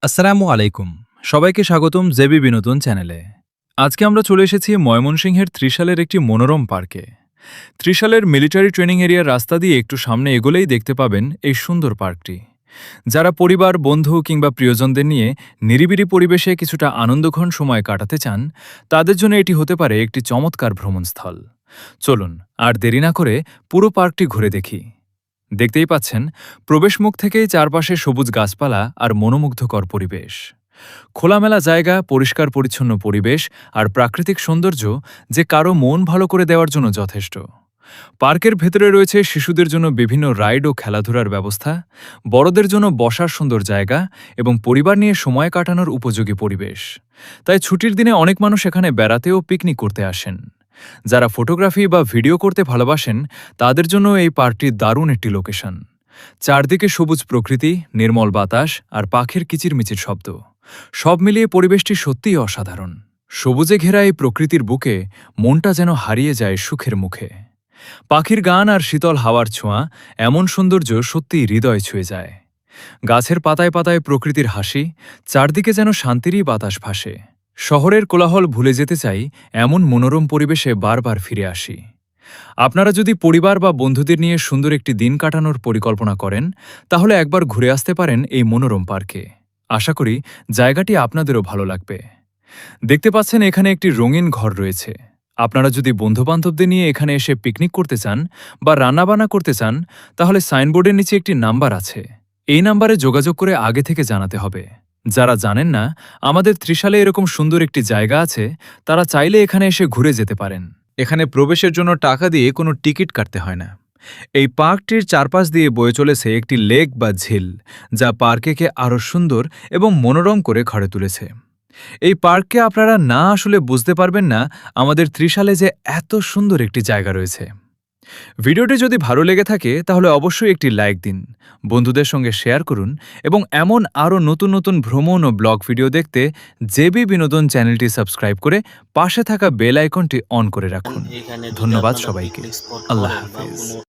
আসসালামু আলাইকুম। সবাইকে স্বাগতম জেবি বিনোদন চ্যানেলে। আজকে আমরা চলে এসেছি ময়মনসিংহের ত্রিশালের একটি মনোরম পার্কে। ত্রিশালের মিলিটারি ট্রেনিং এরিয়ার রাস্তা দিয়ে একটু সামনে এগোলেই দেখতে পাবেন এই সুন্দর পার্কটি। যারা পরিবার, বন্ধু কিংবা প্রিয়জনদের নিয়ে নিরিবিলি পরিবেশে কিছুটা আনন্দঘন সময় কাটাতে চান, তাদের জন্য এটি হতে পারে একটি চমৎকার ভ্রমণস্থল। চলুন আর দেরি না করে পুরো পার্কটি ঘুরে দেখি। দেখতেই পাচ্ছেন, প্রবেশমুখ থেকেই চারপাশে সবুজ গাছপালা আর মনোমুগ্ধকর পরিবেশ। খোলামেলা জায়গা, পরিষ্কার পরিচ্ছন্ন পরিবেশ আর প্রাকৃতিক সৌন্দর্য যে কারো মন ভালো করে দেওয়ার জন্য যথেষ্ট। পার্কের ভেতরে রয়েছে শিশুদের জন্য বিভিন্ন রাইড ও খেলাধুলার ব্যবস্থা, বড়দের জন্য বসার সুন্দর জায়গা এবং পরিবার নিয়ে সময় কাটানোর উপযোগী পরিবেশ। তাই ছুটির দিনে অনেক মানুষ এখানে বেড়াতে ও পিকনিক করতে আসেন। যারা ফটোগ্রাফি বা ভিডিও করতে ভালোবাসেন, তাদের জন্য এই পার্কটি দারুণ একটি লোকেশন। চারদিকে সবুজ প্রকৃতি, নির্মল বাতাস আর পাখির কিচিরমিচির শব্দ, সব মিলিয়ে পরিবেশটি সত্যিই অসাধারণ। সবুজে ঘেরা এই প্রকৃতির বুকে মনটা যেন হারিয়ে যায় সুখের মুখে। পাখির গান আর শীতল হাওয়ার ছোঁয়া, এমন সৌন্দর্য সত্যিই হৃদয় ছুঁয়ে যায়। গাছের পাতায় পাতায় প্রকৃতির হাসি, চারদিকে যেন শান্তিরই বাতাস ভাসে। শহরের কোলাহল ভুলে যেতে চাই, এমন মনোরম পরিবেশে বারবার ফিরে আসি। আপনারা যদি পরিবার বা বন্ধুদের নিয়ে সুন্দর একটি দিন কাটানোর পরিকল্পনা করেন, তাহলে একবার ঘুরে আসতে পারেন এই মনোরম পার্কে। আশা করি জায়গাটি আপনাদেরও ভালো লাগবে। দেখতে পাচ্ছেন, এখানে একটি রঙিন ঘর রয়েছে। আপনারা যদি বন্ধুবান্ধবদের নিয়ে এখানে এসে পিকনিক করতে চান বা রান্নাবান্না করতে চান, তাহলে সাইনবোর্ডের নিচে একটি নাম্বার আছে। এই নাম্বারে যোগাযোগ করে আগে থেকে জানাতে হবে। যারা জানেন না আমাদের ত্রিশালে এরকম সুন্দর একটি জায়গা আছে, তারা চাইলে এখানে এসে ঘুরে যেতে পারেন। এখানে প্রবেশের জন্য টাকা দিয়ে কোনো টিকিট কাটতে হয় না। এই পার্কটির চারপাশ দিয়ে বয়ে চলেছে একটি লেক বা ঝিল, যা পার্ককে আরও সুন্দর এবং মনোরম করে ঘরে তুলেছে। এই পার্ককে আপনারা না আসলে বুঝতে পারবেন না আমাদের ত্রিশালে যে এত সুন্দর একটি জায়গা রয়েছে। ভিডিওটি যদি ভালো লেগে থাকে তাহলে অবশ্যই একটি লাইক দিন, বন্ধুদের সঙ্গে শেয়ার করুন এবং এমন আরও নতুন নতুন ভ্রমণ ও ব্লগ ভিডিও দেখতে জেবি বিনোদন চ্যানেলটি সাবস্ক্রাইব করে পাশে থাকা বেল আইকনটি অন করে রাখুন। এখানে যদি ধন্যবাদ আপনারা সবাইকে। পিকনিক স্পট আল্লাহ করেন বা হাফেজ। কোনো